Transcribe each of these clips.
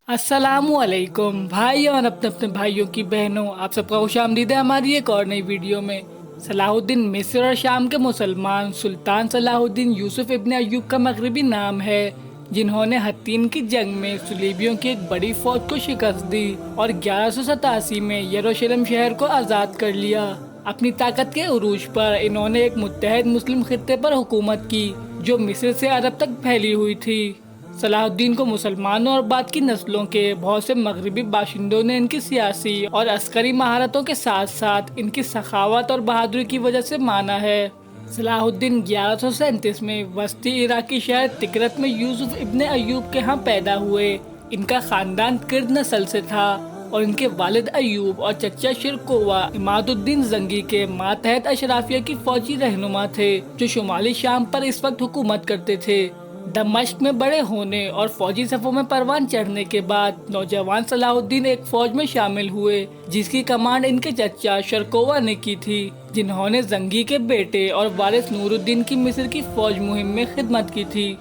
अस्सलामुअलैकुम भाइयों और अपने अपने भाइयों की बहनों, आप सबका खुशामदीद है हमारी एक और नई वीडियो में। सलाहुद्दीन मिस्र और शाम के मुसलमान सुल्तान सलाहुद्दीन यूसुफ इब्न अय्यूब का मगरबी नाम है, जिन्होंने हत्तीन की जंग में सुलेबियों की एक बड़ी फौज को शिकस्त दी और 1187 में यरूशलेम शहर को आज़ाद कर लिया। अपनी ताकत के उरूज पर इन्होंने एक मुत्तहद मुस्लिम खित्ते पर हुकूमत की जो मिस्र से अरब तक फैली हुई थी। सलाहुद्दीन को मुसलमानों और बाद की नस्लों के बहुत से मगरबी बाशिंदों ने इनकी सियासी और अस्करी महारतों के साथ साथ इनकी सखावत और बहादुरी की वजह से माना है। सलाहुद्दीन 1137 में वस्ती इराकी शहर तिकरत में यूसुफ इब्न अय्यूब के यहाँ पैदा हुए। इनका खानदान किर्द नस्ल से था और इनके वालिद अय्यूब और चचा शिरकोवा इमादुद्दीन जंगी के मातहत अशराफिया की फौजी रहनुमा थे, जो शुमाली शाम पर इस वक्त हुकूमत करते थे। दमिश्क में बड़े होने और फौजी सफों में परवान चढ़ने के बाद नौजवान सलाहुद्दीन एक फौज में शामिल हुए जिसकी कमांड इनके चचा शरकोवा ने की थी, जिन्होंने जंगी के बेटे और वारिस नूरुद्दीन की मिस्र की फौज मुहिम में खिदमत की थी।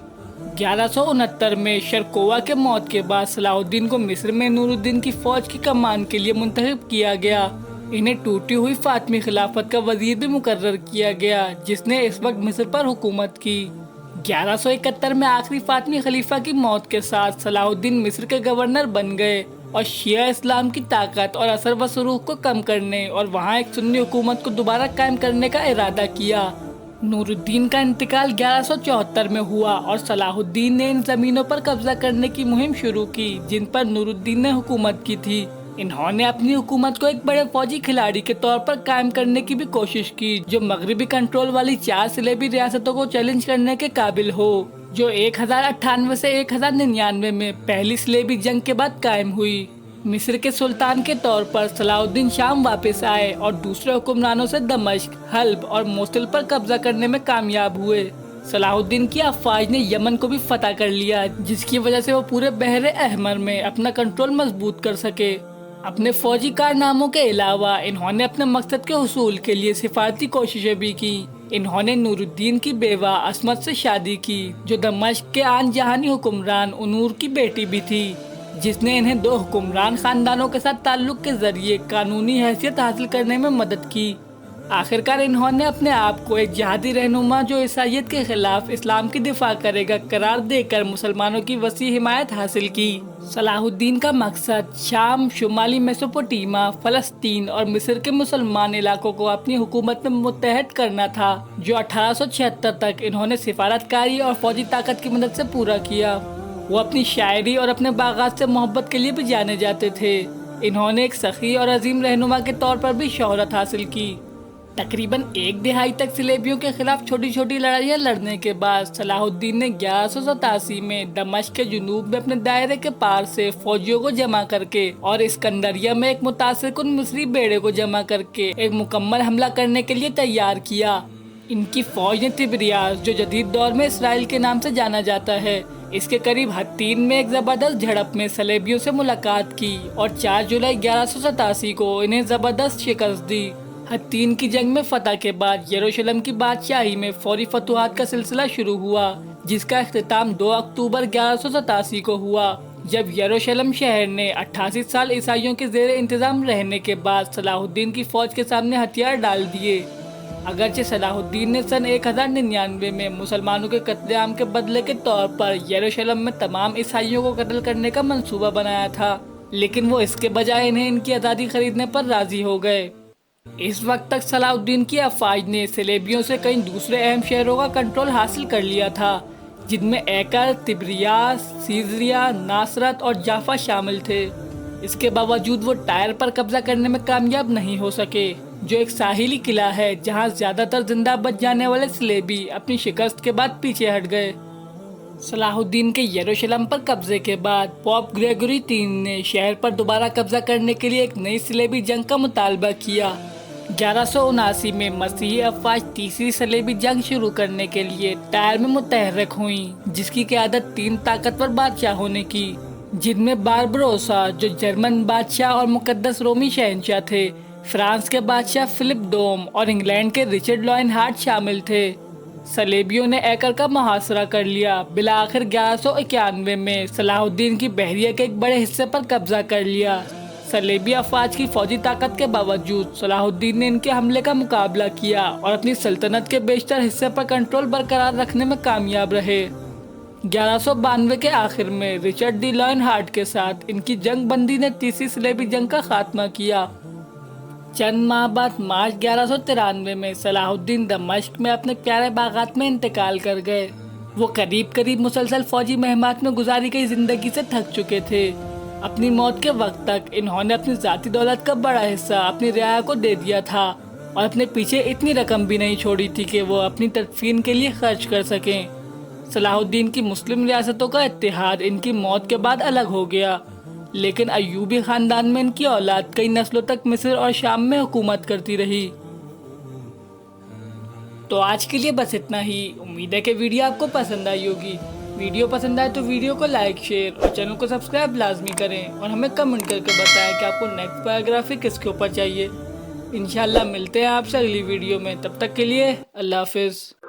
1169 में शरकोवा के मौत के बाद सलाहुद्दीन को मिस्र में नूरुद्दीन की फौज की कमान के लिए मुंतखब किया गया। इन्हें टूटी हुई फातमी खिलाफत का वजीर भी मुकर्रर किया गया, जिसने इस वक्त मिस्र पर हुकूमत की। 1171 में आखिरी फातमी खलीफा की मौत के साथ सलाहुद्दीन मिस्र के गवर्नर बन गए और शिया इस्लाम की ताकत और असर व सुरूख को कम करने और वहाँ एक सुन्नी हुकूमत को दोबारा कायम करने का इरादा किया। नूरुद्दीन का इंतकाल 1174 में हुआ और सलाहुद्दीन ने इन जमीनों पर कब्जा करने की मुहिम शुरू की जिन पर नूरुद्दीन ने हुकूमत की थी। इन्होंने अपनी हुकूमत को एक बड़े फौजी खिलाड़ी के तौर पर कायम करने की भी कोशिश की, जो मगरबी कंट्रोल वाली 4 सिलेबी रियासतों को चैलेंज करने के काबिल हो, जो 1098 से 1099 में पहली सिलेबी जंग के बाद कायम हुई। मिस्र के सुल्तान के तौर पर सलाहुद्दीन शाम वापस आए और दूसरे हुक्मरानों से दमिश्क, हल्ब और मोसुल पर कब्जा करने में कामयाब हुए। सलाहुद्दीन की अफवाज ने यमन को भी फतह कर लिया, जिसकी वजह से वो पूरे बहरे अहमर में अपना कंट्रोल मजबूत कर सके। अपने फौजी कारनामों के अलावा इन्होंने अपने मकसद के हुसूल के लिए सिफारती कोशिशें भी की। इन्होंने नूरुद्दीन की बेवा असमत से शादी की, जो दमिश्क के आन जहानी हुक्मरान उनूर की बेटी भी थी, जिसने इन्हें 2 हुक्मरान खानदानों के साथ ताल्लुक के जरिए कानूनी हैसियत हासिल करने में मदद की। आखिरकार इन्होंने अपने आप को एक जिहादी रहनुमा जो ईसाईयत के खिलाफ इस्लाम की दिफा करेगा करार देकर मुसलमानों की वसी हिमायत हासिल की। सलाहुद्दीन का मकसद शाम, शुमाली मेसोपोटामिया, फलस्तीन और मिस्र के मुसलमान इलाकों को अपनी हुकूमत में मुत्तहद करना था, जो 1876 तक इन्होंने सिफारतकारी और फौजी ताकत की मदद से पूरा किया। वो अपनी शायरी और अपने बागात से मोहब्बत के लिए भी जाने जाते थे। इन्होंने एक सखी और अजीम रहनुमा के तौर पर भी शोहरत हासिल की। तकरीबन 1 दहाई तक सिलेबियों के खिलाफ छोटी छोटी लड़ाइयाँ लड़ने के बाद सलाहुद्दीन ने 1187 में दमिश्क के जुनूब में अपने दायरे के पार से फौजियों को जमा करके और इस्कंदरिया में एक मुतासिरकुन मिस्री बेड़े को जमा करके एक मुकम्मल हमला करने के लिए तैयार किया। इनकी फौज ने तिब्रियास, जो जदीद दौर में इसराइल के नाम से जाना जाता है, इसके करीब हत्तीन में एक जबरदस्त झड़प में सलेबियों से मुलाकात की और 4 जुलाई 1187 को इन्हें जबरदस्त शिकस्त दी। हत्तीन की जंग में फतह के बाद यरूशलेम की बादशाही में फौरी फतुहात का सिलसिला शुरू हुआ, जिसका इख्तिताम 2 अक्टूबर 1187 को हुआ, जब यरूशलेम शहर ने 88 साल ईसाइयों के जेर इंतजाम रहने के बाद सलाहुद्दीन की फौज के सामने हथियार डाल दिए। अगरचे सलाहुद्दीन ने सन 1099 में मुसलमानों के कत्लेआम के बदले के तौर पर यरूशलेम में तमाम ईसाइयों को कत्ल करने का मंसूबा बनाया था, लेकिन वो इसके बजाय इन्हें इनकी आज़ादी खरीदने पर राजी हो गए। इस वक्त तक सलाहुद्दीन की अफवाज ने सिलेबियों से कई दूसरे अहम शहरों का कंट्रोल हासिल कर लिया था, जिनमें एकर, तिब्रियास, सीजरिया, नासरत और जाफा शामिल थे। इसके बावजूद वो टायर पर कब्जा करने में कामयाब नहीं हो सके, जो एक साहिली किला है जहां ज्यादातर जिंदा बच जाने वाले सिलेबी अपनी शिकस्त के बाद पीछे हट गए। सलाहुद्दीन के यरूशलेम पर कब्जे के बाद पोप ग्रेगोरी III ने शहर पर दोबारा कब्जा करने के लिए एक नई सिलेबी जंग का मुतालबा किया। 1179 में मसीही अफवाज तीसरी सलेबी जंग शुरू करने के लिए टायर में मुतहर्रिक हुई, जिसकी क़यादत 3 ताकतवर बादशाहों ने की, जिनमें बारबरोसा जो जर्मन बादशाह और मुकद्दस रोमी शहंशाह थे, فرانس کے بادشاہ فلپ دوم اور انگلینڈ کے رچرڈ لائن ہارٹ شامل تھے۔ صلیبیوں نے ایکر کا محاصرہ کر لیا۔ بالآخر 1191 میں صلاح الدین کی بحریہ کے ایک بڑے حصے پر قبضہ کر لیا۔ صلیبی افواج کی فوجی طاقت کے باوجود صلاح الدین نے ان کے حملے کا مقابلہ کیا اور اپنی سلطنت کے بیشتر حصے پر کنٹرول برقرار رکھنے میں کامیاب رہے۔ 1192 کے آخر میں رچرڈ دی لائن ہارٹ کے ساتھ ان کی جنگ بندی نے تیسری صلیبی جنگ کا خاتمہ کیا۔ چند ماہ بعد مارچ 1193 میں صلاح الدین دمشق میں اپنے پیارے باغات میں انتقال کر گئے۔ وہ قریب مسلسل فوجی مہمات میں گزاری گئی زندگی سے تھک چکے تھے۔ اپنی موت کے وقت تک انہوں نے اپنی ذاتی دولت کا بڑا حصہ اپنی رعایا کو دے دیا تھا اور اپنے پیچھے اتنی رقم بھی نہیں چھوڑی تھی کہ وہ اپنی تدفین کے لیے خرچ کر سکیں۔ صلاح الدین کی مسلم ریاستوں کا اتحاد ان کی موت کے بعد الگ ہو گیا، لیکن ایوبی خاندان میں ان کی اولاد کئی نسلوں تک مصر اور شام میں حکومت کرتی رہی۔ تو آج کے لیے بس اتنا ہی۔ امید ہے کہ ویڈیو آپ کو پسند آئی ہوگی۔ ویڈیو پسند آئے تو ویڈیو کو لائک، شیئر اور چینل کو سبسکرائب لازمی کریں اور ہمیں کمنٹ کر کے بتائیں کہ آپ کو نیکسٹ بایوگرافی کس کے اوپر چاہیے۔ انشاءاللہ ملتے ہیں آپ سے اگلی ویڈیو میں، تب تک کے لیے اللہ حافظ۔